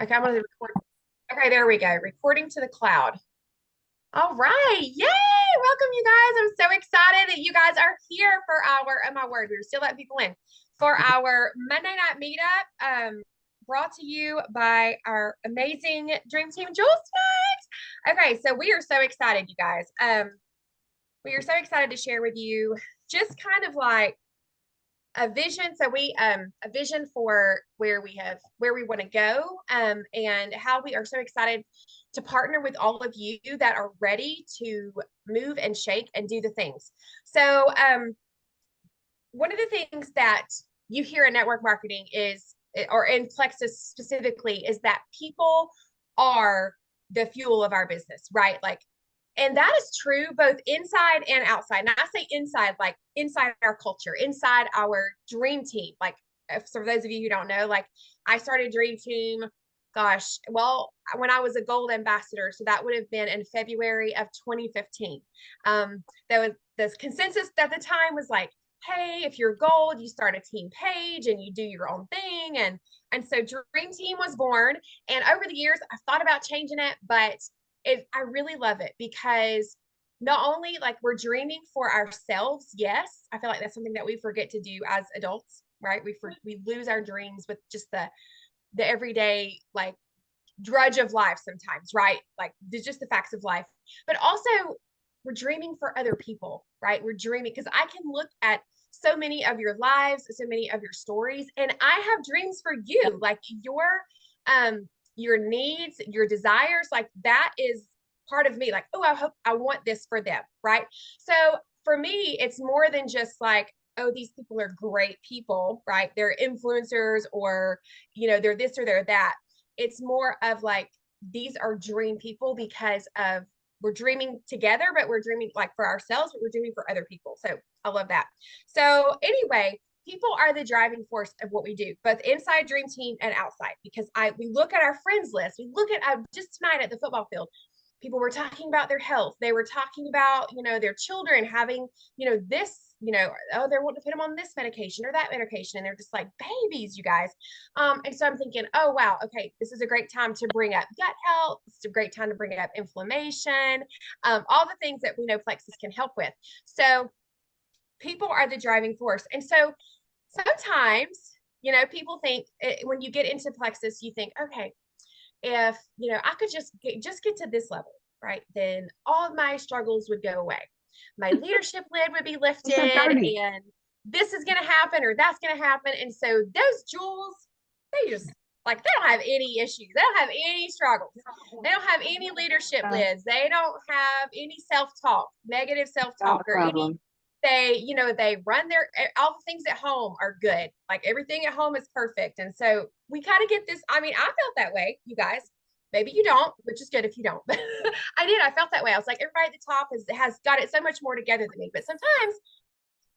Okay, I'm gonna record. Okay, there we go. Recording to the cloud. All right. Yay! Welcome, you guys. I'm so excited that you guys are here for our, oh my word, we are still letting people in for our Monday night meetup. Brought to you by our amazing Dream Team Jules Night. Okay, so we are so excited, you guys. We are so excited to share with you just kind of like a vision. So we a vision for where we want to go, and how we are so excited to partner with all of you that are ready to move and shake and do the things. So one of the things that you hear in network marketing is, or in Plexus specifically, is that people are the fuel of our business, right? Like, and that is true both inside and outside. And I say inside, like inside our culture, inside our dream team. Like, for those of you who don't know, like I started Dream Team, gosh, well, when I was a gold ambassador. So that would have been in February of 2015. There was this consensus at the time was like, hey, if you're gold, you start a team page and you do your own thing. And so Dream Team was born. And over the years, I've thought about changing it, but I really love it because not only like we're dreaming for ourselves, yes, I feel like that's something that we forget to do as adults, right? We lose our dreams with just the everyday like drudge of life sometimes, right? Like just the facts of life. But also we're dreaming for other people, right? We're dreaming because I can look at so many of your lives, so many of your stories, and I have dreams for you, like your needs, your desires, like that is part of me. Like, oh, I hope I want this for them, right? So for me, it's more than just like, oh, these people are great people, right? They're influencers, or they're this or they're that. It's more of like, these are dream people because of we're dreaming together, but we're dreaming like for ourselves, but we're dreaming for other people. So I love that. So anyway, people are the driving force of what we do, both inside Dream Team and outside. Because we look at our friends list, we look at just tonight at the football field. People were talking about their health. They were talking about their children having this. Oh, they're wanting to put them on this medication or that medication, and they're just like babies, you guys. And so I'm thinking, oh wow, okay, this is a great time to bring up gut health. It's a great time to bring up inflammation, all the things that we know Plexus can help with. So people are the driving force. And so sometimes, people think when you get into Plexus, you think, okay, if, I could just get to this level, right? Then all of my struggles would go away. My leadership lid would be lifted, So dirty. and this is going to happen or that's going to happen. And so those jewels, they just like, they don't have any issues. They don't have any struggles. They don't have any leadership Uh, lids. They don't have any self-talk, negative Not self-talk, a or any. problem. They run all the things at home are good. Like everything at home is perfect. And so we kind of get this. I mean, I felt that way, you guys. Maybe you don't, which is good if you don't. But I did. I felt that way. I was like, everybody at the top has got it so much more together than me. But sometimes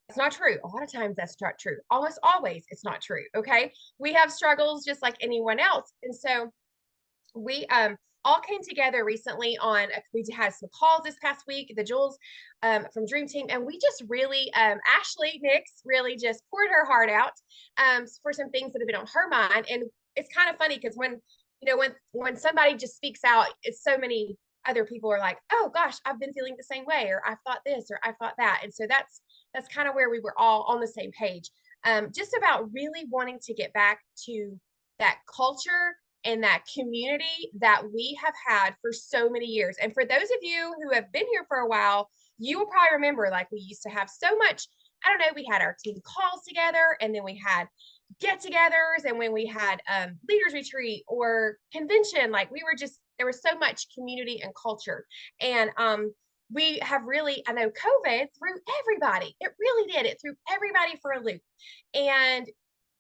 it's not true. A lot of times that's not true. Almost always it's not true. Okay. We have struggles just like anyone else. And so we all came together recently we had some calls this past week, the Jules from Dream Team, and we just really Ashley Nix really just poured her heart out for some things that have been on her mind. And it's kind of funny because when somebody just speaks out, it's so many other people are like, oh gosh, I've been feeling the same way, or I thought this, or I thought that. And so that's kind of where we were all on the same page, just about really wanting to get back to that culture and that community that we have had for so many years. And for those of you who have been here for a while, you will probably remember, like, we used to have so much, I don't know, we had our team calls together, and then we had get-togethers, and when we had leaders retreat or convention, like we were just, there was so much community and culture. And we have really, I know COVID threw everybody, it really did, it threw everybody for a loop. And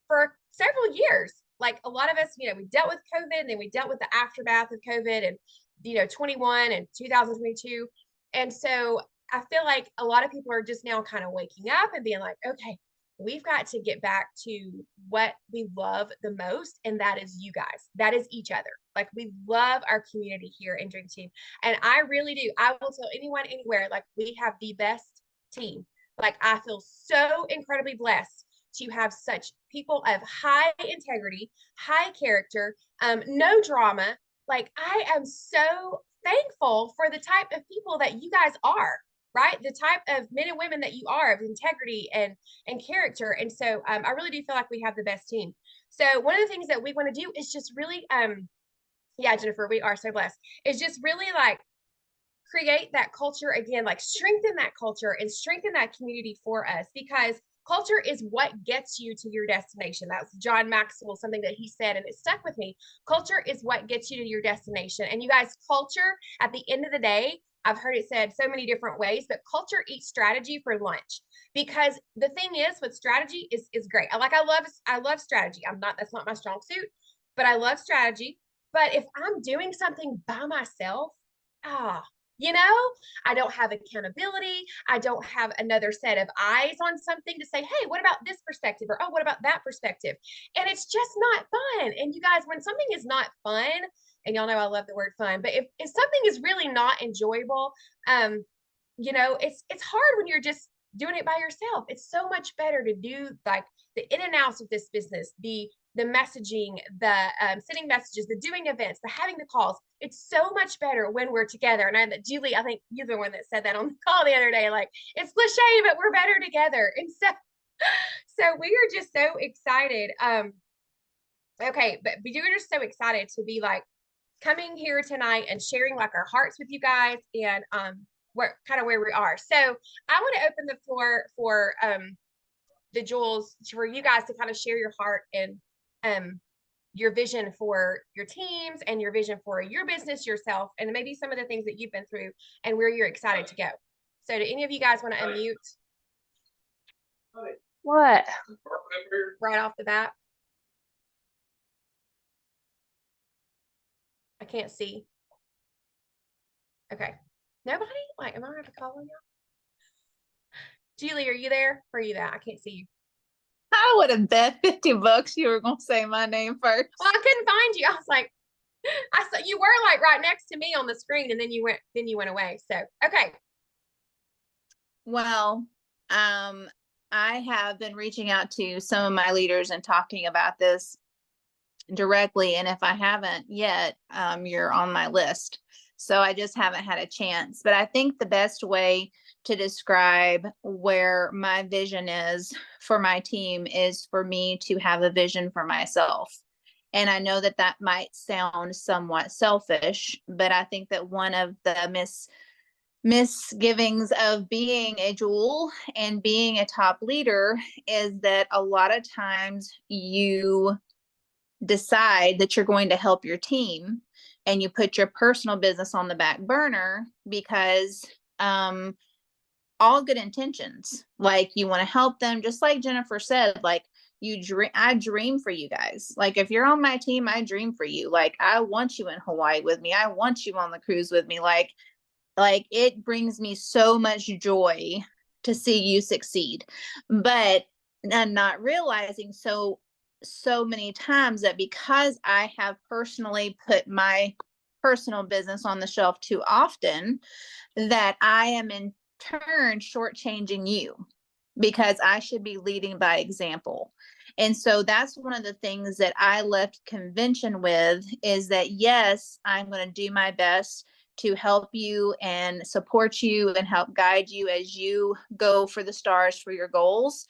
for several years, like a lot of us, we dealt with COVID, and then we dealt with the aftermath of COVID, and 21 and 2022. And so I feel like a lot of people are just now kind of waking up and being like, okay, we've got to get back to what we love the most, and that is you guys. That is each other. Like, we love our community here in Dream Team, and I really do. I will tell anyone anywhere, like, we have the best team. Like, I feel so incredibly blessed to have such people of high integrity, high character, no drama. Like, I am so thankful for the type of people that you guys are, right? The type of men and women that you are, of integrity and character. And so I really do feel like we have the best team. So one of the things that we want to do is just really yeah, Jennifer, we are so blessed. Is just really like create that culture again, like strengthen that culture and strengthen that community for us, because culture is what gets you to your destination. That's John Maxwell, something that he said, and it stuck with me. Culture is what gets you to your destination. And you guys, culture at the end of the day, I've heard it said so many different ways, but culture eats strategy for lunch. Because the thing is, with strategy is great. I love strategy. That's not my strong suit, but I love strategy. But if I'm doing something by myself, ah, you know, I don't have accountability. I don't have another set of eyes on something to say, hey, what about this perspective? Or, oh, what about that perspective? And it's just not fun. And you guys, when something is not fun, and y'all know I love the word fun, but if something is really not enjoyable, it's hard when you're just doing it by yourself. It's so much better to do like the in and outs of this business, the messaging, the sending messages, the doing events, the having the calls. It's so much better when we're together. And Julie, I think you're the one that said that on the call the other day. Like, it's cliche, but we're better together. And so we are just so excited. Okay, but we are just so excited to be like coming here tonight and sharing like our hearts with you guys, and where we are. So I want to open the floor for the Jules, for you guys to kind of share your heart and your vision for your teams and your vision for your business, yourself, and maybe some of the things that you've been through and where you're excited to go. So do any of you guys want to unmute? What? Right off the bat? I can't see. Okay. Nobody? Like, am I going to have to call on y'all? Julie, are you there? Where are you at? I can't see you. I would have bet $50 you were going to say my name first. Well, I couldn't find you. I was like, I saw you were like right next to me on the screen, and then you went away. So, okay. Well, I have been reaching out to some of my leaders and talking about this directly. And if I haven't yet, you're on my list. So I just haven't had a chance. But I think the best way to describe where my vision is for my team is for me to have a vision for myself. And I know that that might sound somewhat selfish, but I think that one of the misgivings of being a Jewel and being a top leader is that a lot of times you decide that you're going to help your team and you put your personal business on the back burner because all good intentions, like you want to help them, just like Jennifer said, like I dream for you guys. Like, if you're on my team, I dream for you. Like, I want you in Hawaii with me. I want you on the cruise with me. Like it brings me so much joy to see you succeed. But I'm not realizing so many times that because I have personally put my personal business on the shelf too often, that I am in turn shortchanging you, because I should be leading by example. And so that's one of the things that I left convention with, is that yes, I'm going to do my best to help you and support you and help guide you as you go for the stars for your goals.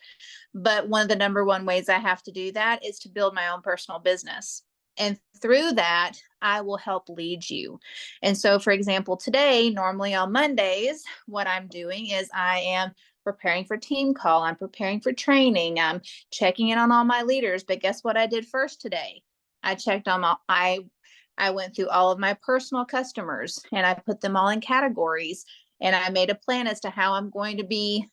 But one of the number one ways I have to do that is to build my own personal business. And through that, I will help lead you. And so, for example, today, normally on Mondays, what I'm doing is I am preparing for team call. I'm preparing for training. I'm checking in on all my leaders. But guess what I did first today? I checked on I went through all of my personal customers and I put them all in categories, and I made a plan as to how I'm going to be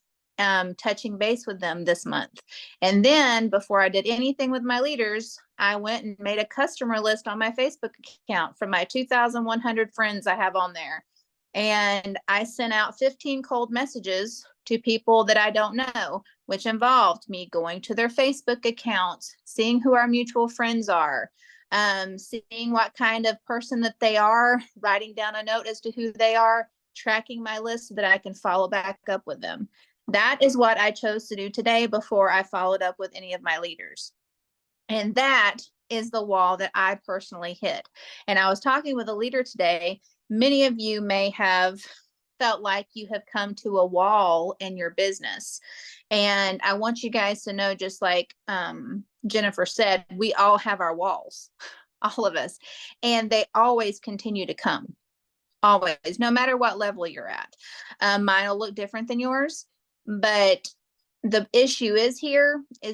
touching base with them this month. And then before I did anything with my leaders, I went and made a customer list on my Facebook account from my 2,100 friends I have on there. And I sent out 15 cold messages to people that I don't know, which involved me going to their Facebook accounts, seeing who our mutual friends are, seeing what kind of person that they are, writing down a note as to who they are, tracking my list so that I can follow back up with them. That is what I chose to do today before I followed up with any of my leaders. And that is the wall that I personally hit. And I was talking with a leader today. Many of you may have felt like you have come to a wall in your business. And I want you guys to know, just like Jennifer said, we all have our walls, all of us, and they always continue to come. Always, no matter what level you're at. Mine will look different than yours, but the issue is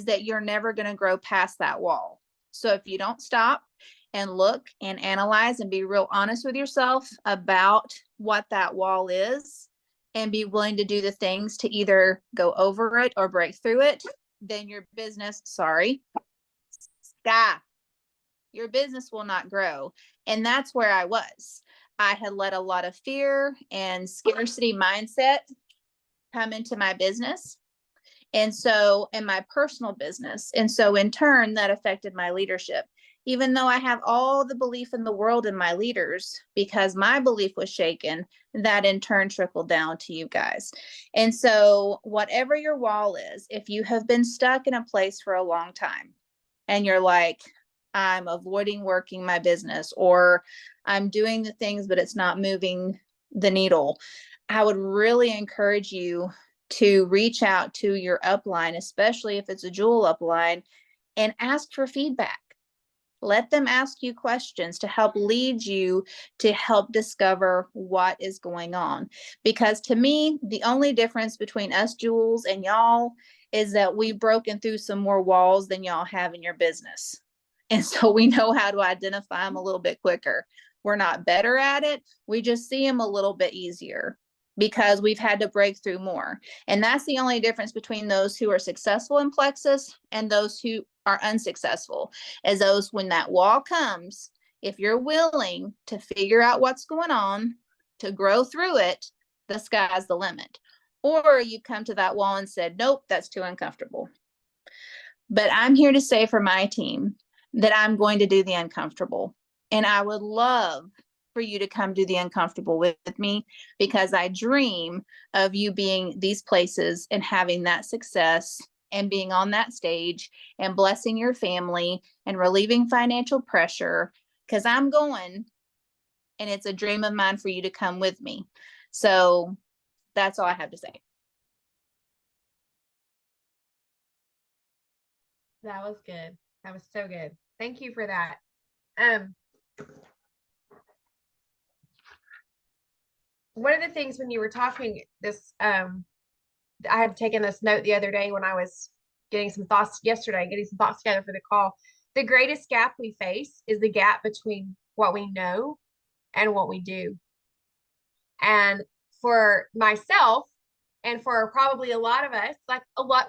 that you're never going to grow past that wall. So if you don't stop and look and analyze and be real honest with yourself about what that wall is and be willing to do the things to either go over it or break through it, then your business, your business will not grow. And that's where I was. I had let a lot of fear and scarcity mindset come into my business. And so, in my personal business. And so, in turn, that affected my leadership. Even though I have all the belief in the world in my leaders, because my belief was shaken, that in turn trickled down to you guys. And so, whatever your wall is, if you have been stuck in a place for a long time and you're like, I'm avoiding working my business, or I'm doing the things, but it's not moving the needle, I would really encourage you to reach out to your upline, especially if it's a jewel upline, and ask for feedback. Let them ask you questions to help lead you to help discover what is going on. Because to me, the only difference between us jewels and y'all is that we've broken through some more walls than y'all have in your business. And so we know how to identify them a little bit quicker. We're not better at it. We just see them a little bit easier because we've had to break through more. And that's the only difference between those who are successful in Plexus and those who are unsuccessful, as those, when that wall comes, if you're willing to figure out what's going on, to grow through it, the sky's the limit. Or you come to that wall and said, nope, that's too uncomfortable. But I'm here to say for my team that I'm going to do the uncomfortable. And I would love for you to come do the uncomfortable with me, because I dream of you being these places and having that success and being on that stage and blessing your family and relieving financial pressure, because I'm going, and it's a dream of mine for you to come with me. So that's all I have to say. That was good. That was so good. Thank you for that. One of the things when you were talking this, I had taken this note the other day when I was getting some thoughts together for the call. The greatest gap we face is the gap between what we know and what we do. And for myself, and for probably a lot of us,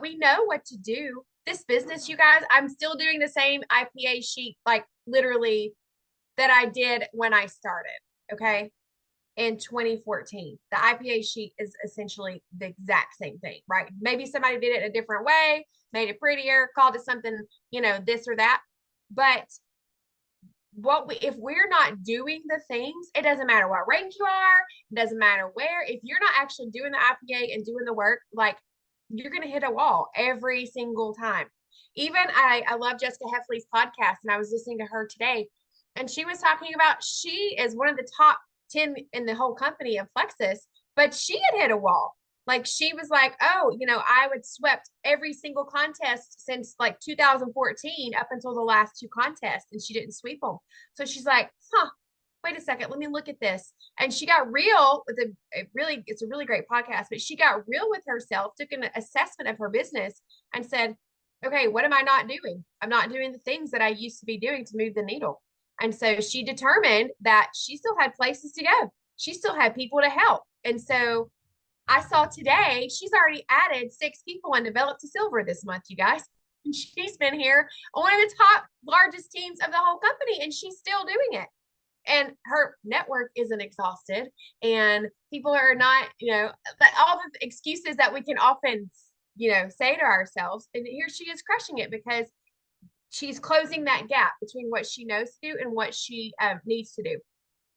we know what to do. This business, you guys, I'm still doing the same IPA sheet, like literally, that I did when I started. Okay. In 2014, the IPA sheet is essentially the exact same thing, right? Maybe somebody did it in a different way, made it prettier, called it something, this or that. But if we're not doing the things, it doesn't matter what rank you are, it doesn't matter where, if you're not actually doing the IPA and doing the work, like, you're going to hit a wall every single time. Even I love Jessica Heffley's podcast, and I was listening to her today, and she was talking about, she is one of the top 10 in the whole company of Plexus, but she had hit a wall. Like, she was like, oh, I would swept every single contest since like 2014 up until the last two contests, and she didn't sweep them. So she's like, wait a second, let me look at this. And she got real with it's a really great podcast, but she got real with herself, took an assessment of her business and said, okay, what am I not doing? I'm not doing the things that I used to be doing to move the needle. And so she determined that she still had places to go. She still had people to help. And so I saw today, she's already added 6 people and developed to silver this month, you guys. And she's been here on one of the top largest teams of the whole company, and she's still doing it. And her network isn't exhausted, and people are not, all the excuses that we can often, say to ourselves. And here she is crushing it because she's closing that gap between what she knows to do and what she needs to do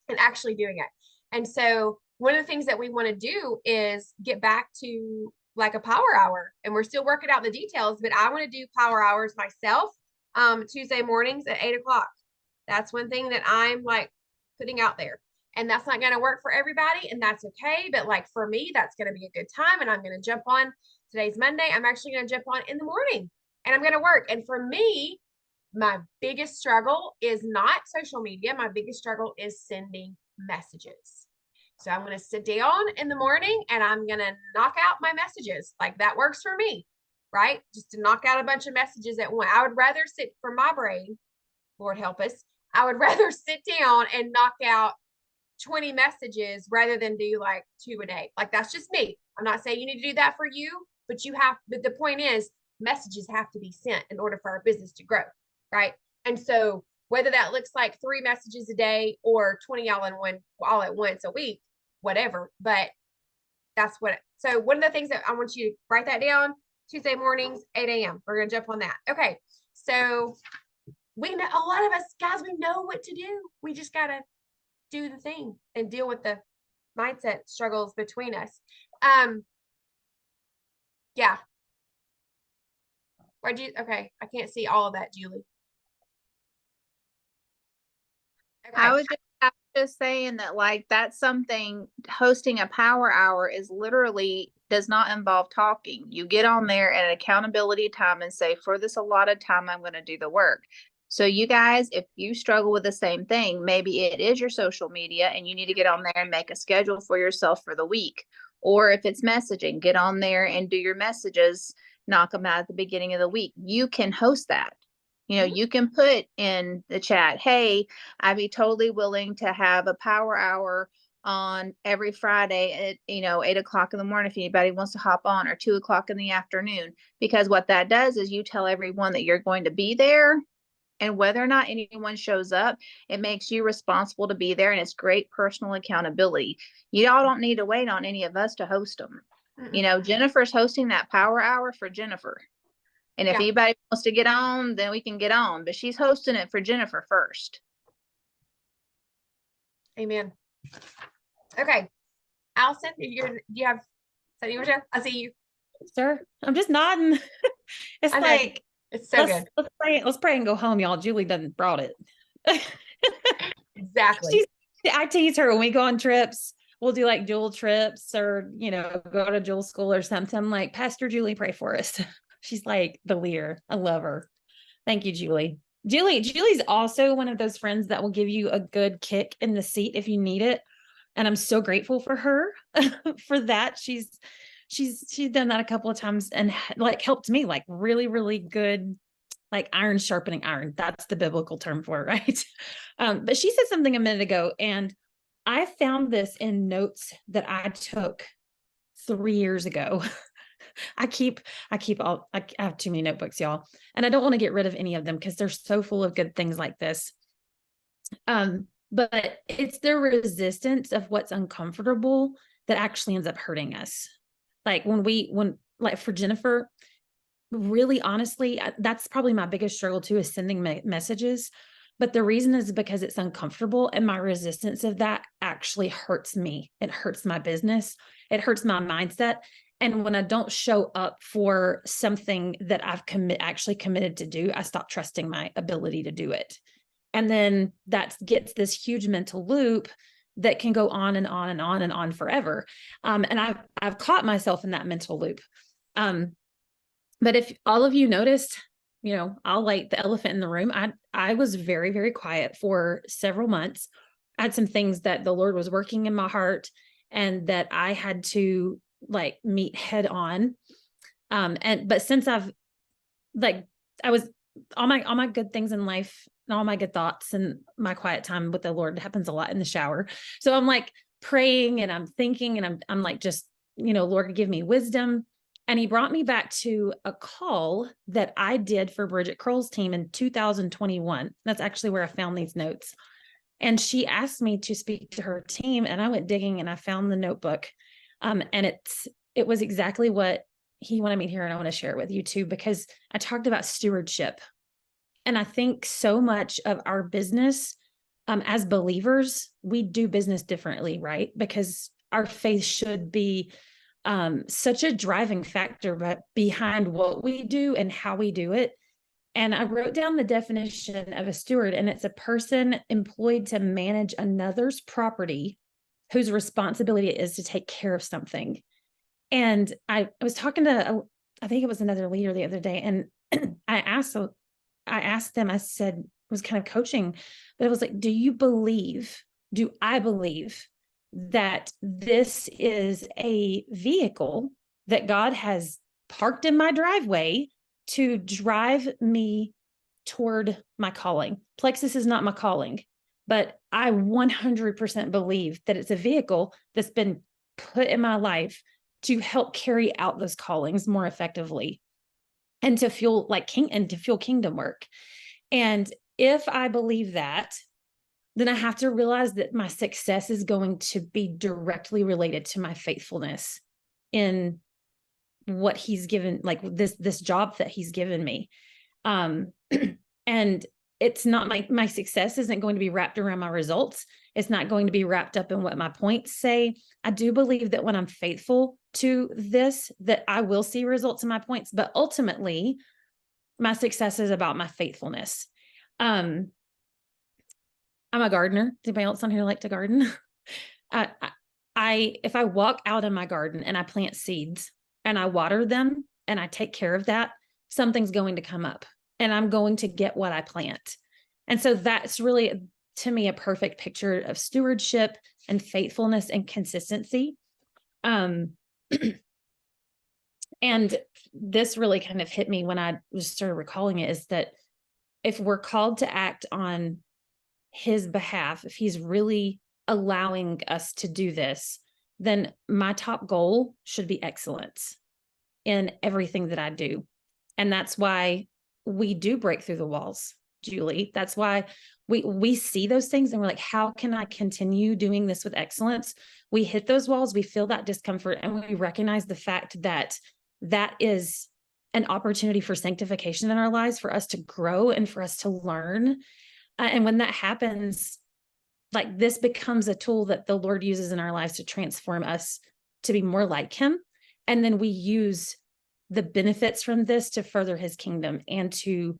and actually doing it. And so one of the things that we want to do is get back to like a power hour, and we're still working out the details, but I want to do power hours myself Tuesday mornings at 8 o'clock. That's one thing that I'm like putting out there. And that's not going to work for everybody, and that's okay. But like for me, that's going to be a good time. And I'm going to jump on. Today's Monday. I'm actually going to jump on in the morning and I'm going to work. And for me, my biggest struggle is not social media. My biggest struggle is sending messages. So I'm going to sit down in the morning and I'm going to knock out my messages. Like that works for me, right? Just to knock out a bunch of messages at once. I would rather sit for my brain, Lord help us. I would rather sit down and knock out 20 messages rather than do like 2 a day. Like that's just me. I'm not saying you need to do that for you, but but the point is messages have to be sent in order for our business to grow, right? And so whether that looks like 3 messages a day or 20 all at once a week, whatever, but that's so one of the things that I want you to write that down, Tuesday mornings, 8 a.m. We're going to jump on that. Okay. So we know, a lot of us guys, we know what to do. We just got to do the thing and deal with the mindset struggles between us. Yeah. Okay. I can't see all of that, Julie. Okay. I was just saying that like that's something, hosting a power hour is literally does not involve talking. You get on there at an accountability time and say, for this allotted time, I'm going to do the work. So you guys, if you struggle with the same thing, maybe it is your social media and you need to get on there and make a schedule for yourself for the week. Or if it's messaging, get on there and do your messages, knock them out at the beginning of the week. You can host that. You know, you can put in the chat, hey, I'd be totally willing to have a power hour on every Friday at, 8 o'clock in the morning if anybody wants to hop on, or 2 o'clock in the afternoon. Because what that does is you tell everyone that you're going to be there, and whether or not anyone shows up, it makes you responsible to be there, and it's great personal accountability. You all don't need to wait on any of us to host them. Jennifer's hosting that power hour for Jennifer. And if anybody wants to get on, then we can get on. But she's hosting it for Jennifer first. Amen. Okay. Allison, do you have something you want to share? I see you. Sir, I'm just nodding. It's like, it's so good. Let's pray and go home, y'all. Julie doesn't brought it. Exactly. I tease her when we go on trips. We'll do like Jewel trips or, go to Jewel school or something. I'm like, Pastor Julie, pray for us. She's like the leader. I love her. Thank you, Julie. Julie's also one of those friends that will give you a good kick in the seat if you need it. And I'm so grateful for her for that. She's done that a couple of times and like helped me, like really, really good, like iron sharpening iron. That's the biblical term for it, right? But she said something a minute ago, and I found this in notes that I took 3 years ago. I have too many notebooks, y'all, and I don't want to get rid of any of them because they're so full of good things like this. But it's the resistance of what's uncomfortable that actually ends up hurting us. Like when like for Jennifer, really honestly, that's probably my biggest struggle too, is sending messages. But the reason is because it's uncomfortable, and my resistance of that actually hurts me. It hurts my business. It hurts my mindset. And when I don't show up for something that I've actually committed to do, I stop trusting my ability to do it. And then that gets this huge mental loop that can go on and on and on and on forever. And I've caught myself in that mental loop. But if all of you noticed, I'll like the elephant in the room. I was very, very quiet for several months. I had some things that the Lord was working in my heart and that I had to like meet head on. But since I was all my good things in life and all my good thoughts and my quiet time with the Lord happens a lot in the shower. So I'm like praying and I'm thinking and I'm like, just, Lord, give me wisdom. And he brought me back to a call that I did for Bridget Kroll's team in 2021. That's actually where I found these notes. And she asked me to speak to her team, and I went digging and I found the notebook. And it was exactly what he wanted me to hear. And I want to share it with you too, because I talked about stewardship. And I think so much of our business, as believers, we do business differently, right? Because our faith should be such a driving factor behind what we do and how we do it. And I wrote down the definition of a steward, and it's a person employed to manage another's property whose responsibility it is to take care of something. And I was talking to, I think it was another leader the other day, and I asked them, I said, was kind of coaching, but it was like, do I believe that this is a vehicle that God has parked in my driveway to drive me toward my calling? Plexus is not my calling, but I 100% believe that it's a vehicle that's been put in my life to help carry out those callings more effectively and to fuel kingdom work. And if I believe that, then I have to realize that my success is going to be directly related to my faithfulness in what he's given, like this job that he's given me. And it's not my success isn't going to be wrapped around my results. It's not going to be wrapped up in what my points say. I do believe that when I'm faithful to this, that I will see results in my points, but ultimately my success is about my faithfulness. I'm a gardener. Does anybody else on here like to garden? If I walk out in my garden and I plant seeds and I water them and I take care of that, something's going to come up and I'm going to get what I plant. And so that's really, to me, a perfect picture of stewardship and faithfulness and consistency. And this really kind of hit me when I just started recalling it, is that if we're called to act on his behalf, if he's really allowing us to do this, then my top goal should be excellence in everything that I do. And that's why we do break through the walls, Julie. That's why we see those things and we're like, how can I continue doing this with excellence? We hit those walls, we feel that discomfort, and we recognize the fact that that is an opportunity for sanctification in our lives, for us to grow and for us to learn. And when that happens, like, this becomes a tool that the Lord uses in our lives to transform us to be more like him. And then we use the benefits from this to further his kingdom and to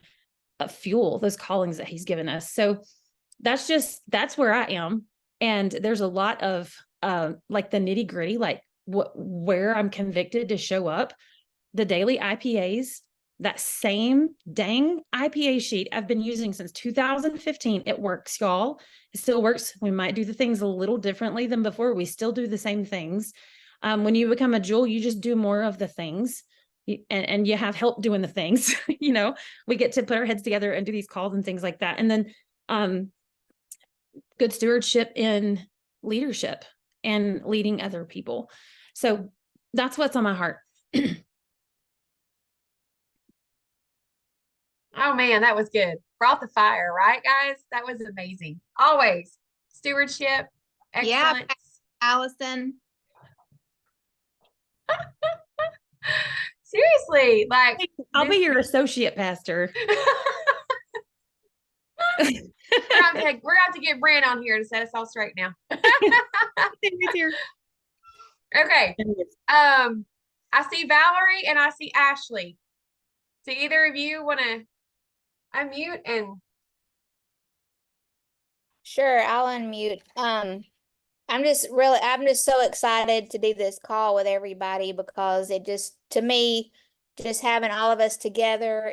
fuel those callings that he's given us. So that's where I am. And there's a lot of like the nitty gritty, like where I'm convicted to show up. The daily IPAs, that same dang IPA sheet I've been using since 2015. It works, y'all. It still works. We might do the things a little differently than before. We still do the same things. When you become a jewel, you just do more of the things, and you have help doing the things. We get to put our heads together and do these calls and things like that. And then good stewardship in leadership and leading other people. So that's what's on my heart. Oh man, that was good. Brought the fire, right, guys? That was amazing. Always stewardship, excellence. Yeah, Allison. Seriously, like, I'll be your associate pastor. we're gonna have to get Brand on here to set us all straight now. Okay. I see Valerie and I see Ashley. Do either of you want to unmute? And Sure, I'll unmute. I'm just so excited to do this call with everybody, because it just, to me, just having all of us together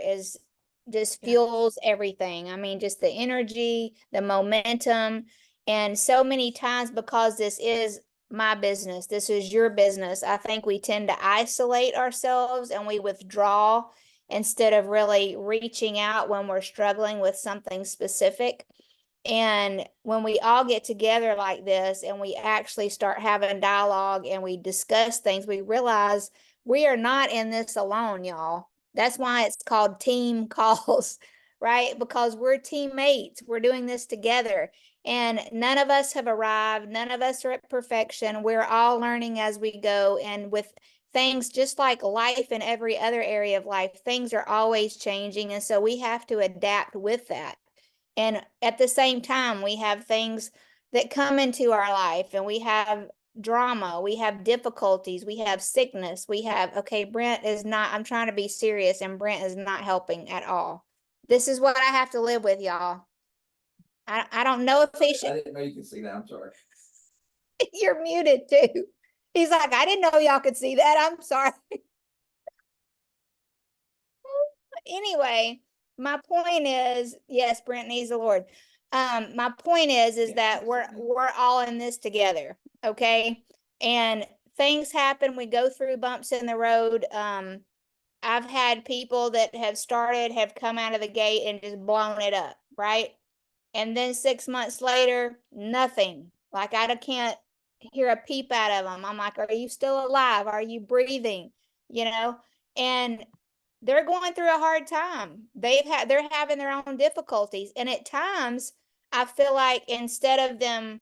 just fuels everything. I mean, just the energy, the momentum, and so many times, because this is my business, this is your business, I think we tend to isolate ourselves and we withdraw instead of really reaching out when we're struggling with something specific. And when we all get together like this and we actually start having dialogue and we discuss things, we realize we are not in this alone, y'all. That's why it's called team calls, right? Because we're teammates. We're doing this together. And none of us have arrived. None of us are at perfection. We're all learning as we go. And with things just like life and every other area of life, things are always changing. And so we have to adapt with that. And at the same time, we have things that come into our life, and we have drama, we have difficulties, we have sickness, we have, okay, Brent is not, I'm trying to be serious and Brent is not helping at all. This is what I have to live with, y'all. I don't know if he I should, didn't know you could see that. I'm sorry. you're muted too. He's like, I didn't know y'all could see that. I'm sorry. Anyway, my point is, yes, Brent needs the Lord. My point is that we're all in this together, okay? And things happen. We go through bumps in the road. I've had people that have started, have come out of the gate and just blown it up, right? And then 6 months later, nothing. Like I can't hear a peep out of them. I'm like, are you still alive? Are you breathing? You know, and they're going through a hard time. They're having their own difficulties. And at times I feel like instead of them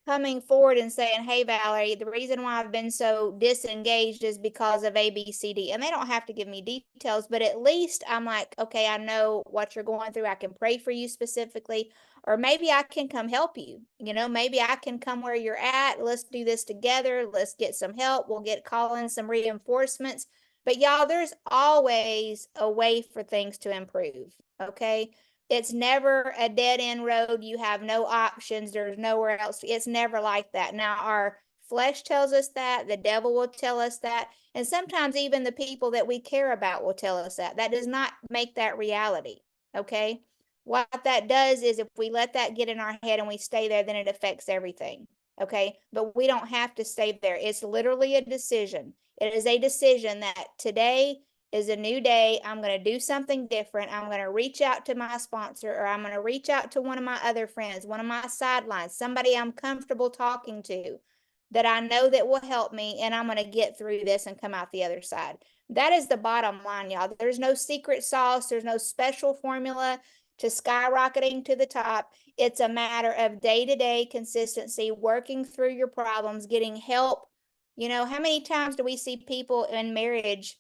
coming forward and saying, hey, Valerie, the reason why I've been so disengaged is because of A, B, C, D. And they don't have to give me details, but at least I'm like, okay, I know what you're going through. I can pray for you specifically, or maybe I can come help you. You know, maybe I can come where you're at. Let's do this together. Let's get some help. We'll call in some reinforcements. But y'all, there's always a way for things to improve. Okay. It's never a dead end road. You have no options. There's nowhere else. It's never like that. Now, our flesh tells us that. The devil will tell us that. And sometimes even the people that we care about will tell us that. That does not make that reality. Okay. What that does is if we let that get in our head and we stay there, then it affects everything. Okay. But we don't have to stay there. It's literally a decision. It is a decision that today is a new day. I'm going to do something different. I'm going to reach out to my sponsor, or I'm going to reach out to one of my other friends, one of my sidelines, somebody I'm comfortable talking to that I know that will help me, and I'm going to get through this and come out the other side. That is the bottom line, y'all. There's no secret sauce. There's no special formula to skyrocketing to the top. It's a matter of day-to-day consistency, working through your problems, getting help. You know, how many times do we see people in marriage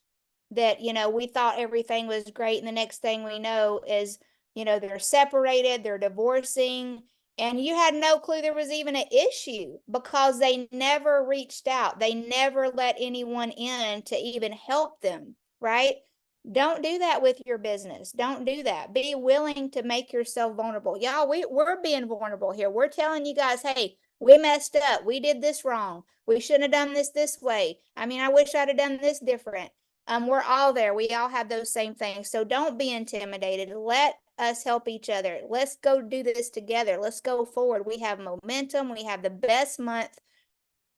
that, you know, we thought everything was great, and the next thing we know is, you know, they're separated, they're divorcing, and you had no clue there was even an issue because they never reached out. They never let anyone in to even help them, right? Don't do that with your business. Don't do that. Be willing to make yourself vulnerable. Y'all, we're being vulnerable here. We're telling you guys, hey, we messed up. We did this wrong. We shouldn't have done this way. I mean, I wish I'd have done this different. We're all there. We all have those same things. So don't be intimidated. Let us help each other. Let's go do this together. Let's go forward. We have momentum. We have the best month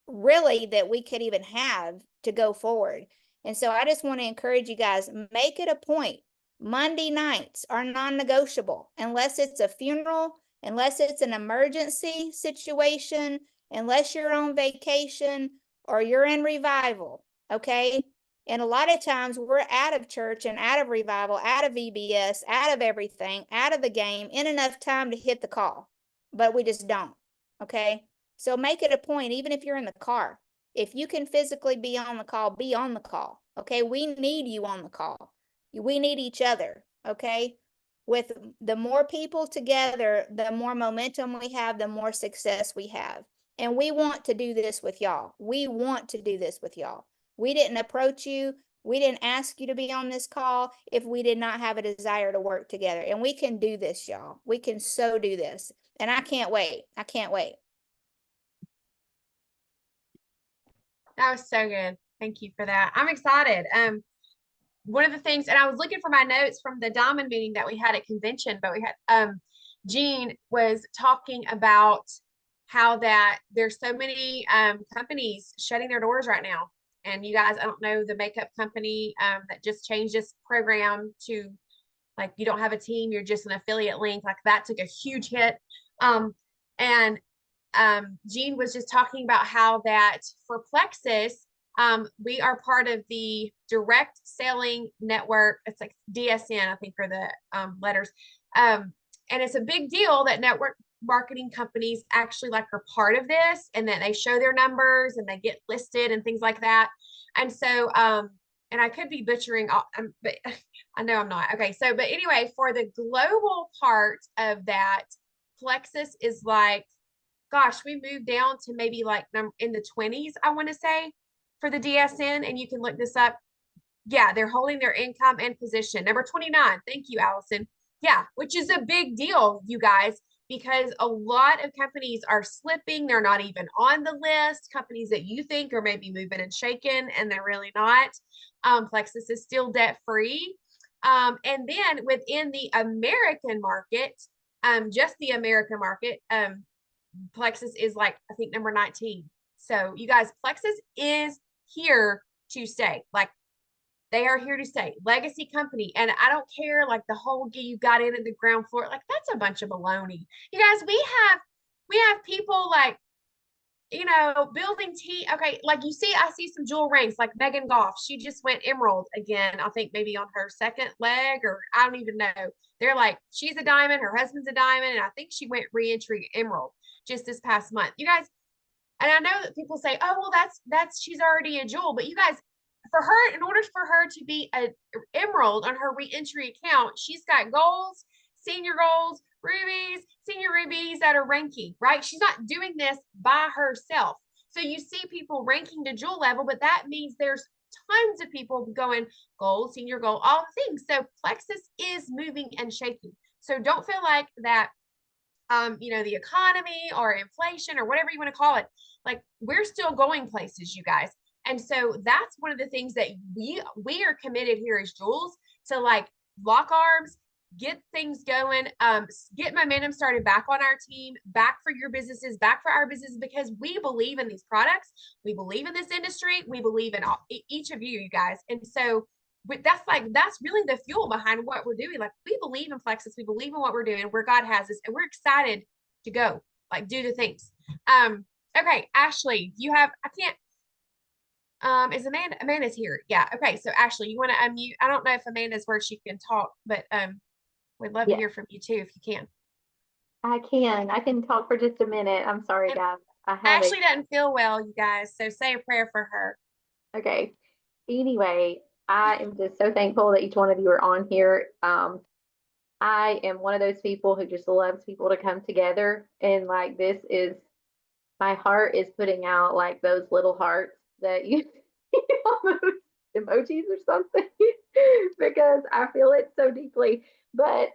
really that we could even have to go forward. And so I just want to encourage you guys, make it a point. Monday nights are non-negotiable unless it's a funeral, unless it's an emergency situation, unless you're on vacation or you're in revival. Okay. And a lot of times we're out of church and out of revival, out of VBS, out of everything, out of the game in enough time to hit the call, but we just don't. Okay. So make it a point, even if you're in the car, if you can physically be on the call, be on the call. Okay. We need you on the call. We need each other. Okay. With the more people together, the more momentum we have, the more success we have. And we want to do this with y'all. We want to do this with y'all. We didn't approach you. We didn't ask you to be on this call if we did not have a desire to work together. And we can do this, y'all. We can so do this. And I can't wait. I can't wait. That was so good. Thank you for that. I'm excited. One of the things, and I was looking for my notes from the Diamond meeting that we had at convention, but we had Jean was talking about how that there's so many companies shutting their doors right now. And you guys, I don't know, the makeup company that just changed this program to like you don't have a team, you're just an affiliate link. Like that took a huge hit. And Jean was just talking about how that for Plexus, we are part of the direct selling network. It's like DSN, I think, for the letters. And it's a big deal that network marketing companies actually like are part of this and that they show their numbers and they get listed and things like that. And so, and I could be butchering, but I know I'm not. Okay. So, but anyway, for the global part of that, Plexus is like gosh, we moved down to maybe like in the 20s, I want to say, for the DSN, and you can look this up. Yeah, they're holding their income and position. Number 29. Thank you, Allison. Yeah, which is a big deal, you guys, because a lot of companies are slipping. They're not even on the list. Companies that you think are maybe moving and shaking, and they're really not. Plexus is still debt free. And then within the American market, just the American market, Plexus is like, I think, number 19. So you guys, Plexus is here to stay. Like, they are here to stay. Legacy company. And I don't care, like the whole you got in at the ground floor. Like, that's a bunch of baloney. You guys, we have people like, building okay, like you see, I see some jewel rings, like Megan Goff. She just went emerald again, I think maybe on her second leg, or I don't even know. They're like, she's a diamond, her husband's a diamond, and I think she went re-entry emerald just this past month. You guys, and I know that people say, oh, well, that's she's already a jewel, but you guys, for her, in order for her to be an emerald on her re-entry account, she's got goals, senior goals, rubies, senior rubies that are ranking, right? She's not doing this by herself. So you see people ranking to jewel level, but that means there's tons of people going gold, senior gold, all the things. So Plexus is moving and shaking. So don't feel like that, the economy or inflation or whatever you want to call it, like we're still going places, you guys. And so that's one of the things that we are committed here as Jules to, like, lock arms, get things going, get momentum started back on our team, back for your businesses, back for our business, because we believe in these products. We believe in this industry. We believe in each of you guys. And so that's really the fuel behind what we're doing. Like, we believe in Plexus. We believe in what we're doing, where God has us, and we're excited to go, like, do the things. Okay, Ashley, I can't, is Amanda's here. Yeah. Okay. So Ashley, you want to unmute? I don't know if Amanda's where she can talk, but we'd love to hear from you too if you can. I can talk for just a minute. I'm sorry, guys. Ashley doesn't feel well, you guys. So say a prayer for her. Okay. Anyway, I am just so thankful that each one of you are on here. I am one of those people who just loves people to come together, and like this is my heart is putting out like those little hearts that you on those emojis or something because I feel it so deeply. But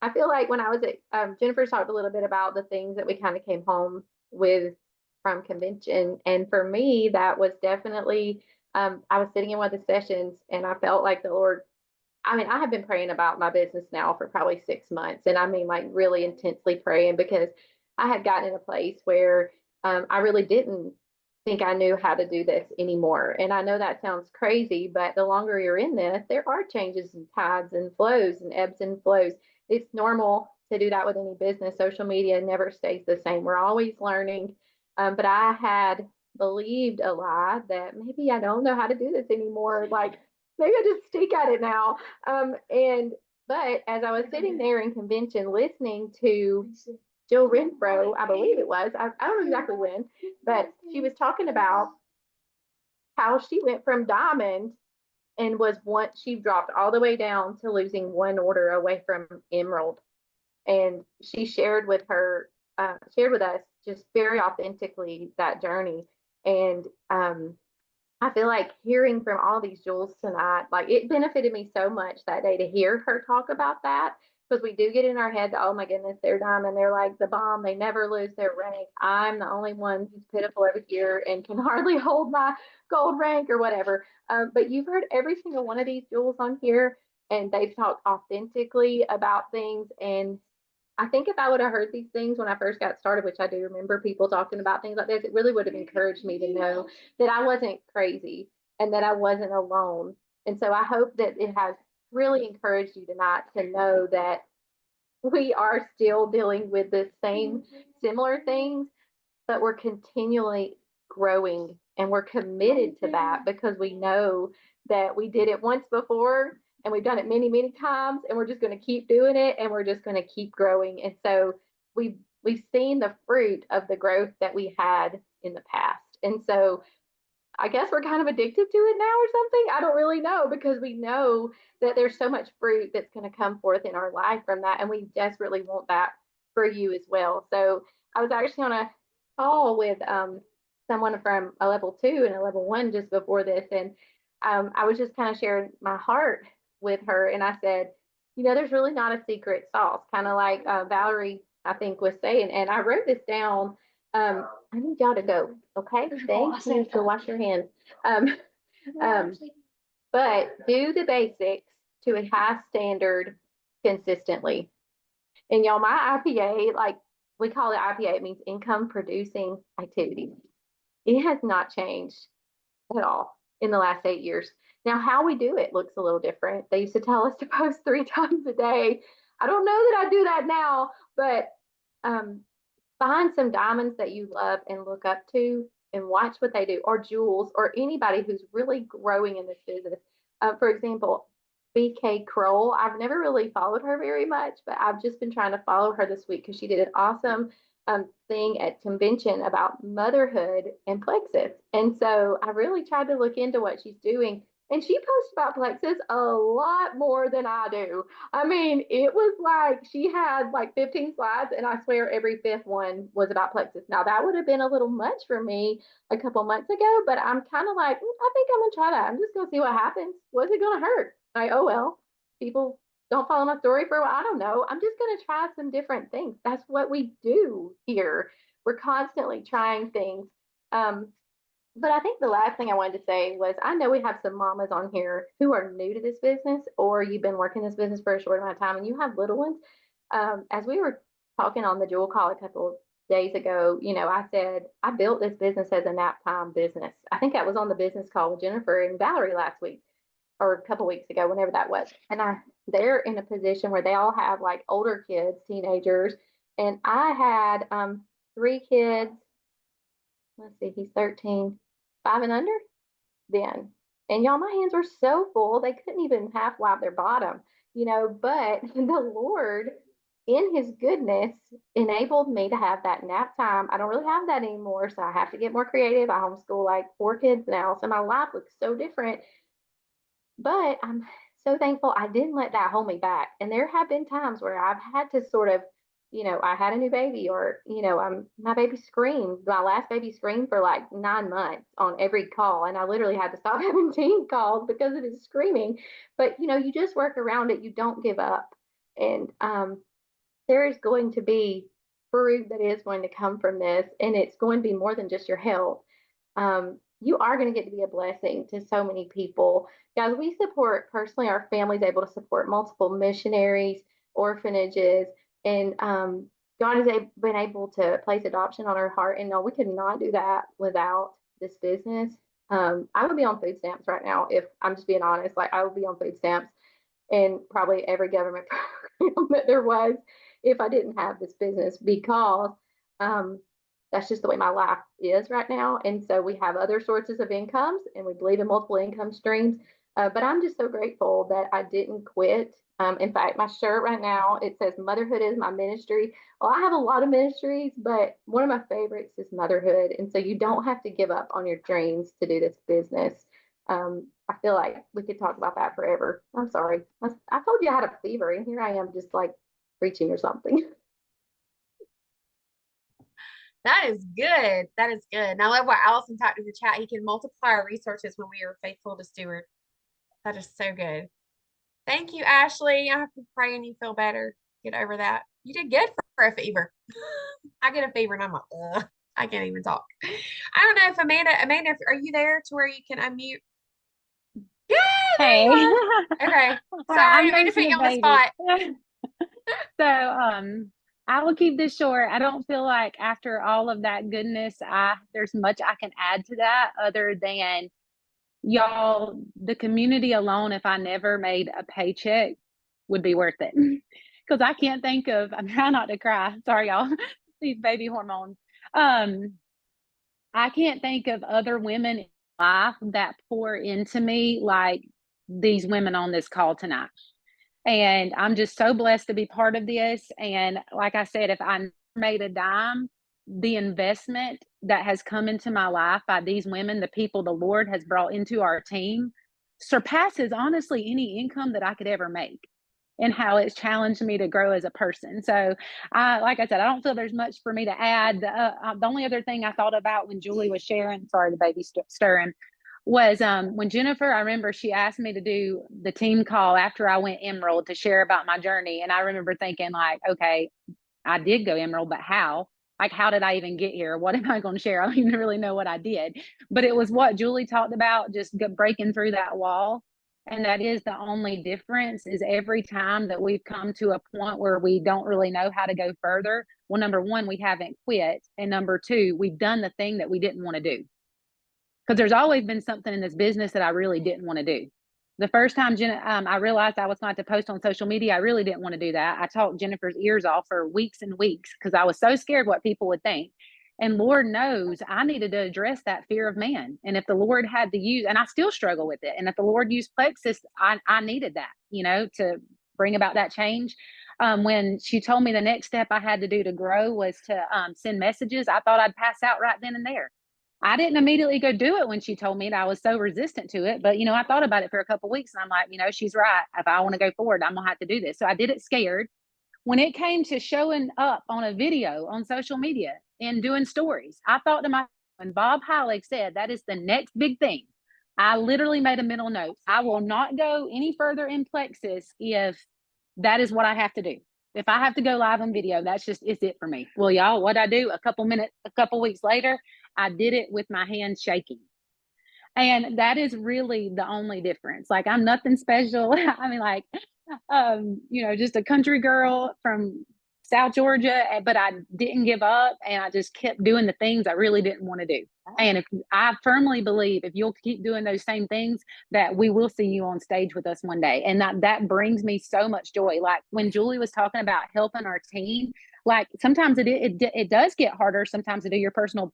I feel like when I was at Jennifer talked a little bit about the things that we kind of came home with from convention, and for me that was definitely I was sitting in one of the sessions and I felt like the Lord. I mean, I have been praying about my business now for probably 6 months, and I mean, like, really intensely praying because I had gotten in a place where I really didn't think I knew how to do this anymore. And I know that sounds crazy, but the longer you're in this, there are changes and tides and flows and ebbs and flows. It's normal to do that with any business. Social media never stays the same. We're always learning. But I had believed a lie that maybe I don't know how to do this anymore. Like, maybe I just stink at it now. But as I was sitting there in convention listening to Jill Renfro, I believe it was, I don't know exactly when, but she was talking about how she went from diamond and she dropped all the way down to losing one order away from emerald. And she shared with us just very authentically that journey. And I feel like hearing from all these jewels tonight, like, it benefited me so much that day to hear her talk about that, because we do get in our head that, oh my goodness, they're diamond, they're like the bomb, they never lose their rank. I'm the only one who's pitiful over here and can hardly hold my gold rank or whatever. But you've heard every single one of these jewels on here, and they've talked authentically about things. And I think if I would have heard these things when I first got started, which I do remember people talking about things like this, it really would have encouraged me to know that I wasn't crazy and that I wasn't alone. And so I hope that it has really encouraged you tonight to know that we are still dealing with the same similar things, but we're continually growing, and we're committed to that because we know that we did it once before and we've done it many, many times, and we're just going to keep doing it, and we're just going to keep growing. And so we've seen the fruit of the growth that we had in the past. And so I guess we're kind of addicted to it now or something. I don't really know, because we know that there's so much fruit that's going to come forth in our life from that. And we desperately want that for you as well. So I was actually on a call with someone from a level 2 and a level 1 just before this, and I was just kind of sharing my heart with her, and I said, you know, there's really not a secret sauce, kind of like Valerie, I think, was saying, and I wrote this down. I need y'all to go, okay? Thank you. So wash your hands. Um, um, but do the basics to a high standard consistently. And y'all, my IPA, like we call it IPA, it means income producing activity. It has not changed at all in the last 8 years. Now, how we do it looks a little different. They used to tell us to post 3 times a day. I don't know that I do that now, but um, find some diamonds that you love and look up to and watch what they do, or Jules, or anybody who's really growing in this business. For example, BK Kroll, I've never really followed her very much, but I've just been trying to follow her this week because she did an awesome thing at convention about motherhood and plexus. And so I really tried to look into what she's doing. And she posts about plexus a lot more than I do. I mean, it was like she had like 15 slides, and I swear every fifth one was about plexus. Now, that would have been a little much for me a couple months ago, but I'm kind of like, I think I'm going to try that. I'm just going to see what happens. What's it going to hurt? Like, oh, well, people don't follow my story for a while. I don't know. I'm just going to try some different things. That's what we do here. We're constantly trying things. But I think the last thing I wanted to say was, I know we have some mamas on here who are new to this business, or you've been working this business for a short amount of time and you have little ones. As we were talking on the Jewel call a couple of days ago, you know, I said, I built this business as a nap time business. I think that was on the business call with Jennifer and Valerie last week or a couple weeks ago, whenever that was. And they're in a position where they all have like older kids, teenagers. And I had 3 kids. Let's see, he's 13, 5 and under then. And y'all, my hands were so full, they couldn't even half wipe their bottom, you know. But the Lord, in his goodness, enabled me to have that nap time. I don't really have that anymore, so I have to get more creative. I homeschool like 4 kids now, so my life looks so different. But I'm so thankful I didn't let that hold me back. And there have been times where I've had to sort of, you know, I had a new baby, or, you know, my baby screamed. My last baby screamed for like 9 months on every call. And I literally had to stop having team calls because of his screaming. But, you know, you just work around it. You don't give up. And there is going to be fruit that is going to come from this. And it's going to be more than just your health. You are going to get to be a blessing to so many people. Guys, we support, personally, our family's able to support multiple missionaries, orphanages, and God has been able to place adoption on our heart. And no, we could not do that without this business. I would be on food stamps right now, if I'm just being honest. Like, I would be on food stamps and probably every government program that there was if I didn't have this business, because that's just the way my life is right now. And so we have other sources of incomes, and we believe in multiple income streams. But I'm just so grateful that I didn't quit. In fact, my shirt right now, it says motherhood is my ministry. Well, I have a lot of ministries, but one of my favorites is motherhood. And so you don't have to give up on your dreams to do this business. I feel like we could talk about that forever. I'm sorry. I told you I had a fever, and here I am just like preaching or something. That is good. That is good. And I love what Allison talked in the chat. He can multiply our resources when we are faithful to steward. That is so good. Thank you, Ashley. I have to pray and you feel better. Get over that. You did good for a fever. I get a fever and I'm like, ugh, I can't even talk. I don't know if Amanda, are you there to where you can unmute? Yeah, there you are. Okay. Sorry, I mean to put you on the spot. So I will keep this short. I don't feel like after all of that goodness, there's much I can add to that, other than y'all, the community alone, if I never made a paycheck, would be worth it. Because I can't think of, I'm trying not to cry. Sorry, y'all. These baby hormones. I can't think of other women in life that pour into me like these women on this call tonight. And I'm just so blessed to be part of this. And like I said, if I made a dime, the investment that has come into my life by these women, the people the Lord has brought into our team, surpasses honestly any income that I could ever make. and how it's challenged me to grow as a person. So, like I said, I don't feel there's much for me to add. The only other thing I thought about when Julie was sharing, sorry, the baby's stirring, was when Jennifer, I remember she asked me to do the team call after I went Emerald to share about my journey. And I remember thinking like, okay, I did go Emerald, but how? Like, how did I even get here? What am I going to share? I don't even really know what I did. But it was what Julie talked about, just breaking through that wall. And that is the only difference, is every time that we've come to a point where we don't really know how to go further. Well, number one, we haven't quit. And number two, we've done the thing that we didn't want to do. Because there's always been something in this business that I really didn't want to do. The first time I realized I was going to post on social media, I really didn't want to do that. I talked Jennifer's ears off for weeks and weeks because I was so scared what people would think. And Lord knows I needed to address that fear of man. And if the Lord had to use, and I still struggle with it, and if the Lord used Plexus, I needed that, you know, to bring about that change. When she told me the next step I had to do to grow was to send messages, I thought I'd pass out right then and there. I didn't immediately go do it when she told me, and I was so resistant to it. But, you know, I thought about it for a couple of weeks, and I'm like, you know, she's right. If I want to go forward, I'm going to have to do this. So I did it scared. When it came to showing up on a video on social media and doing stories, I thought to myself, when Bob Heilig said that is the next big thing, I literally made a mental note. I will not go any further in Plexus if that is what I have to do. If I have to go live on video, it's it for me. Well, y'all, what I do a couple weeks later, I did it with my hands shaking. And that is really the only difference. Like, I'm nothing special. I mean, like, you know, just a country girl from South Georgia, but I didn't give up, and I just kept doing the things I really didn't want to do. And if I firmly believe if you'll keep doing those same things, that we will see you on stage with us one day. And that brings me so much joy. Like when Julie was talking about helping our team, like sometimes it does get harder sometimes to do your personal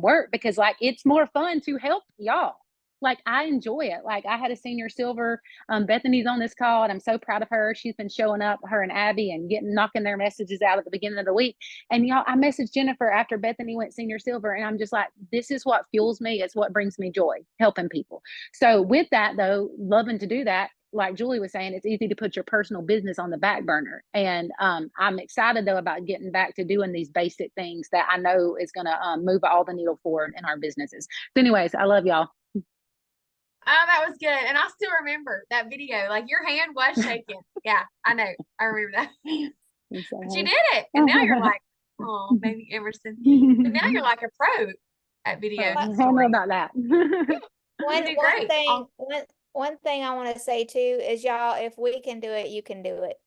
work, because like it's more fun to help y'all. Like I enjoy it. Like I had a senior silver, Bethany's on this call, and I'm so proud of her. She's been showing up, her and Abby, and knocking their messages out at the beginning of the week. And y'all, I messaged Jennifer after Bethany went senior silver, and I'm just like, this is what fuels me. It's what brings me joy, helping people. So with that though, loving to do that, like Julie was saying, it's easy to put your personal business on the back burner. And I'm excited though about getting back to doing these basic things that I know is going to move all the needle forward in our businesses. So anyways, I love y'all. Oh, that was good. And I still remember that video. Like your hand was shaking. Yeah, I know. I remember that. But you did it. And now you're like, oh, baby Emerson. But now you're like a pro at video. I don't know about that. One thing I want to say too is, y'all, if we can do it, you can do it.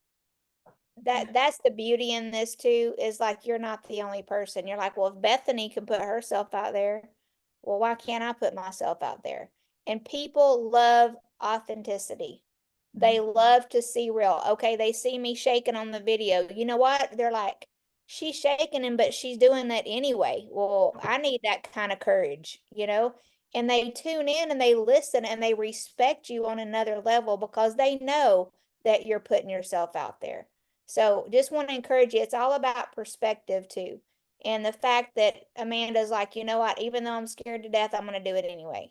That's the beauty in this too, is like you're not the only person. You're like, well, if Bethany can put herself out there, well, why can't I put myself out there? And people love authenticity. They love to see real. Okay, they see me shaking on the video. You know what? They're like, she's shaking him, but she's doing that anyway. Well, I need that kind of courage, you know? And they tune in and they listen and they respect you on another level because they know that you're putting yourself out there. So just want to encourage you. It's all about perspective too. And the fact that Amanda's like, you know what? Even though I'm scared to death, I'm going to do it anyway.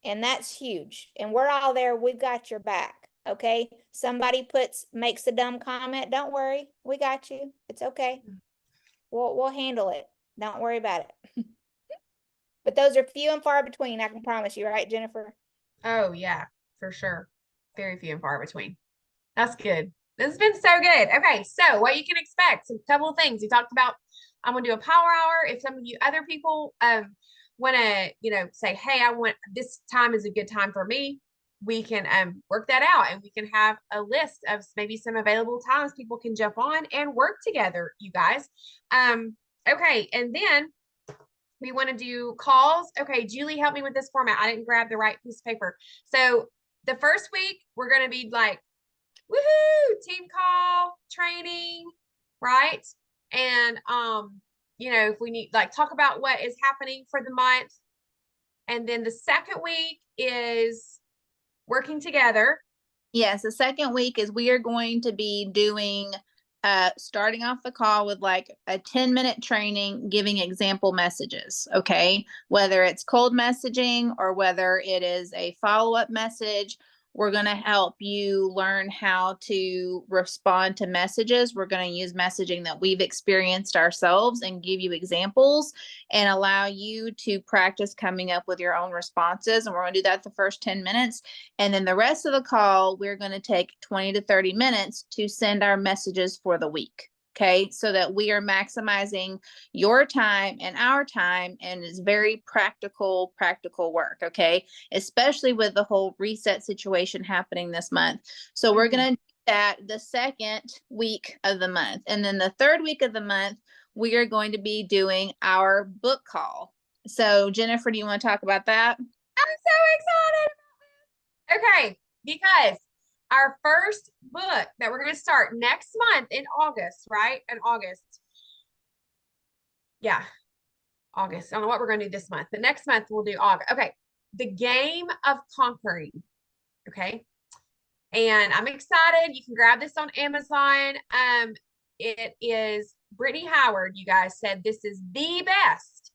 And that's huge. And we're all there. We've got your back. Okay. Somebody makes a dumb comment. Don't worry. We got you. It's okay. We'll handle it. Don't worry about it. But those are few and far between, I can promise you, right, Jennifer? Oh yeah, for sure. Very few and far between. That's good. This has been so good. Okay, so what you can expect, a couple of things. You talked about, I'm gonna do a power hour. If some of you other people want to, you know, say, hey, this time is a good time for me, we can work that out, and we can have a list of maybe some available times people can jump on and work together, you guys. Okay, and then we want to do calls. Okay, Julie, help me with this format. I didn't grab the right piece of paper. So the first week we're going to be like, woohoo, team call, training, right? And you know, if we need, like, talk about what is happening for the month. And then the second week is working together. Yes, the second week is we are going to be doing, starting off the call with like a 10-minute training, giving example messages. Okay. Whether it's cold messaging or whether it is a follow-up message, We're going to help you learn how to respond to messages. We're going to use messaging that we've experienced ourselves and give you examples and allow you to practice coming up with your own responses. And we're going to do that the first 10 minutes. And then the rest of the call, we're going to take 20 to 30 minutes to send our messages for the week. Okay, so that we are maximizing your time and our time, and it's very practical work. Okay, especially with the whole reset situation happening this month. So we're going to do that the second week of the month. And then the third week of the month, we are going to be doing our book call. So Jennifer, do you want to talk about that? I'm so excited. Okay, because our first book that we're going to start next month in August, right? In August. Yeah, August. I don't know what we're going to do this month, but next month we'll do August. Okay, The Game of Conquering. Okay, and I'm excited. You can grab this on Amazon. It is Brittany Howard. You guys said this is the best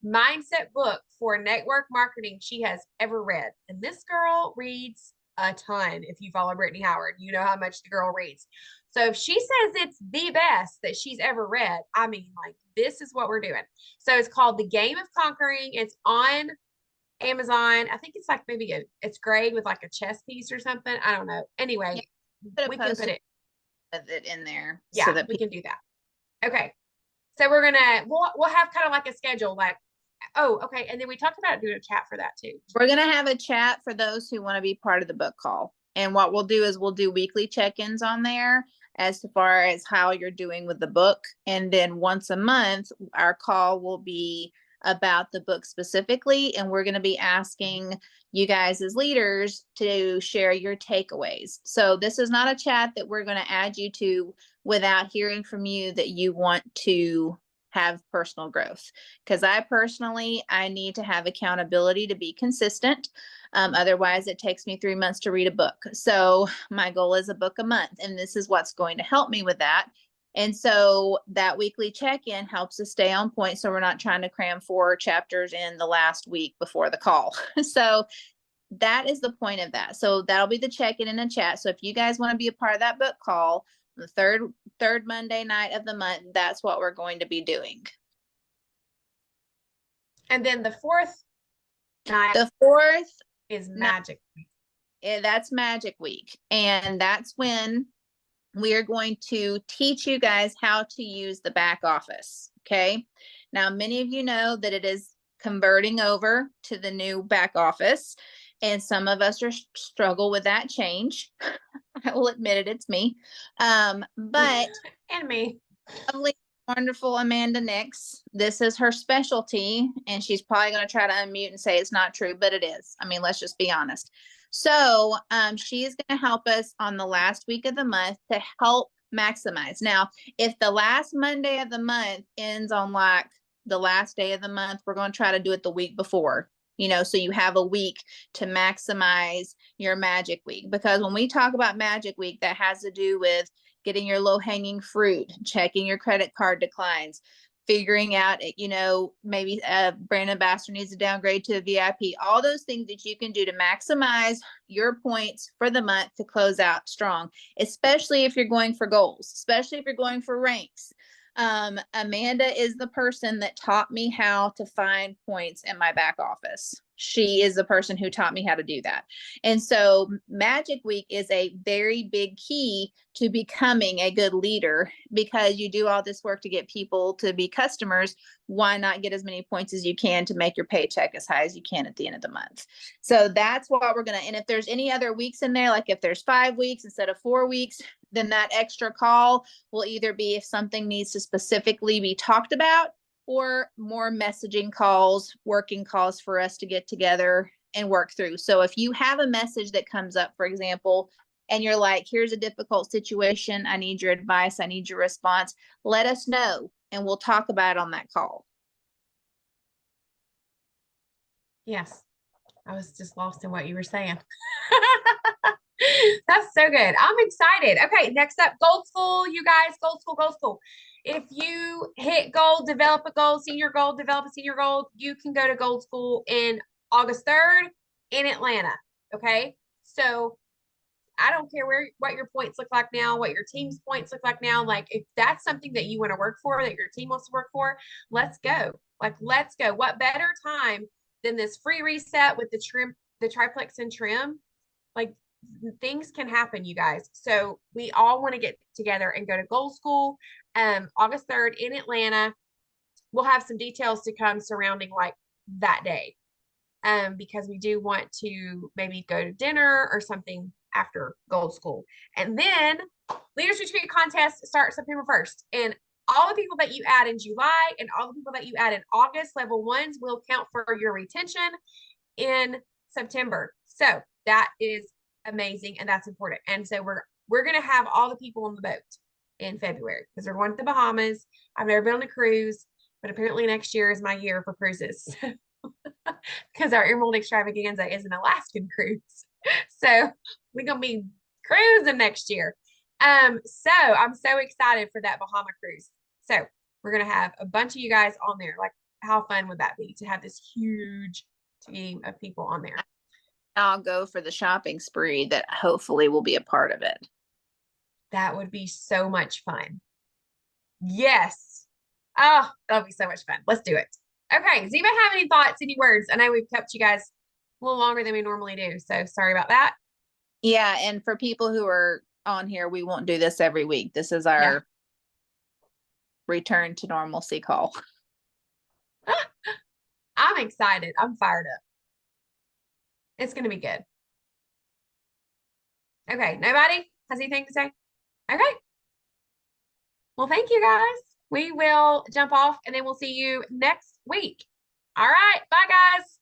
mindset book for network marketing she has ever read, and this girl reads a ton. If you follow Brittany Howard, you know how much the girl reads. So if she says it's the best that she's ever read, I mean, like, this is what we're doing. So it's called The Game of Conquering. It's on Amazon. I think it's like maybe it's grade with like a chess piece or something. I don't know. Anyway, we can put it in there. Yeah, so that we can do that. Okay. So we'll have kind of like a schedule, like, oh, okay. And then we talked about doing a chat for that too. We're going to have a chat for those who want to be part of the book call. And what we'll do is we'll do weekly check-ins on there as far as how you're doing with the book. And then once a month, our call will be about the book specifically. And we're going to be asking you guys as leaders to share your takeaways. So this is not a chat that we're going to add you to without hearing from you that you want to have personal growth. Because I need to have accountability to be consistent. Otherwise, it takes me 3 months to read a book. So my goal is a book a month, and this is what's going to help me with that. And so that weekly check-in helps us stay on point, so we're not trying to cram 4 chapters in the last week before the call. So that is the point of that. So that'll be the check-in and a chat. So if you guys want to be a part of that book call, the third Monday night of the month, that's what we're going to be doing. And then the fourth night, the fourth is Magic Week. That's Magic Week. And that's when we are going to teach you guys how to use the back office. Okay. Now, many of you know that it is converting over to the new back office, and some of us struggle with that change. I will admit it, it's me. But and me. Lovely, wonderful Amanda Nix. This is her specialty, and she's probably going to try to unmute and say it's not true, but it is. I mean, let's just be honest. So she's going to help us on the last week of the month to help maximize. Now, if the last Monday of the month ends on like the last day of the month, we're going to try to do it the week before, so you have a week to maximize your Magic Week. Because when we talk about Magic Week, that has to do with getting your low-hanging fruit, checking your credit card declines, figuring out, maybe a brand ambassador needs to downgrade to a VIP, all those things that you can do to maximize your points for the month to close out strong, especially if you're going for goals, especially if you're going for ranks. Amanda is the person that taught me how to find points in my back office. She is the person who taught me how to do that. And so Magic Week is a very big key to becoming a good leader, because you do all this work to get people to be customers. Why not get as many points as you can to make your paycheck as high as you can at the end of the month? So that's what we're going to, and if there's any other weeks in there, like if there's 5 weeks instead of 4 weeks, then that extra call will either be if something needs to specifically be talked about, or more messaging calls, working calls for us to get together and work through. So if you have a message that comes up, for example, and you're like, here's a difficult situation, I need your advice, I need your response, let us know, and we'll talk about it on that call. Yes, I was just lost in what you were saying. That's so good. I'm excited. Okay, next up, Gold School, you guys. Gold School, Gold School. If you hit gold, develop a goal, senior goal, develop a senior goal, you can go to Gold School in August 3rd in Atlanta. Okay, so I don't care what your points look like now, what your team's points look like now. Like if that's something that you want to work for, that your team wants to work for, let's go. Like let's go. What better time than this free reset with the triplex and trim? Like things can happen, you guys. So we all want to get together and go to Gold School August 3rd in Atlanta. We'll have some details to come surrounding like that day. Because we do want to maybe go to dinner or something after Gold School. And then Leaders Retreat contest starts September 1st. And all the people that you add in July and all the people that you add in August, level ones, will count for your retention in September. So that is amazing and that's important. And so we're gonna have all the people on the boat in February because we're going to the Bahamas. I've never been on a cruise, but apparently next year is my year for cruises. Because our Emerald Extravaganza is an Alaskan cruise. So we're gonna be cruising next year. So I'm so excited for that Bahama cruise. So we're gonna have a bunch of you guys on there. Like, how fun would that be to have this huge team of people on there? I'll go for the shopping spree that hopefully will be a part of it. That would be so much fun. Yes. Oh, that'll be so much fun. Let's do it. Okay, does anybody have any thoughts, any words? I know we've kept you guys a little longer than we normally do, so sorry about that. Yeah, and for people who are on here, we won't do this every week. This is our return to normalcy call. I'm excited. I'm fired up. It's going to be good. Okay, nobody has anything to say? Okay. Well, thank you guys. We will jump off and then we'll see you next week. All right, bye guys.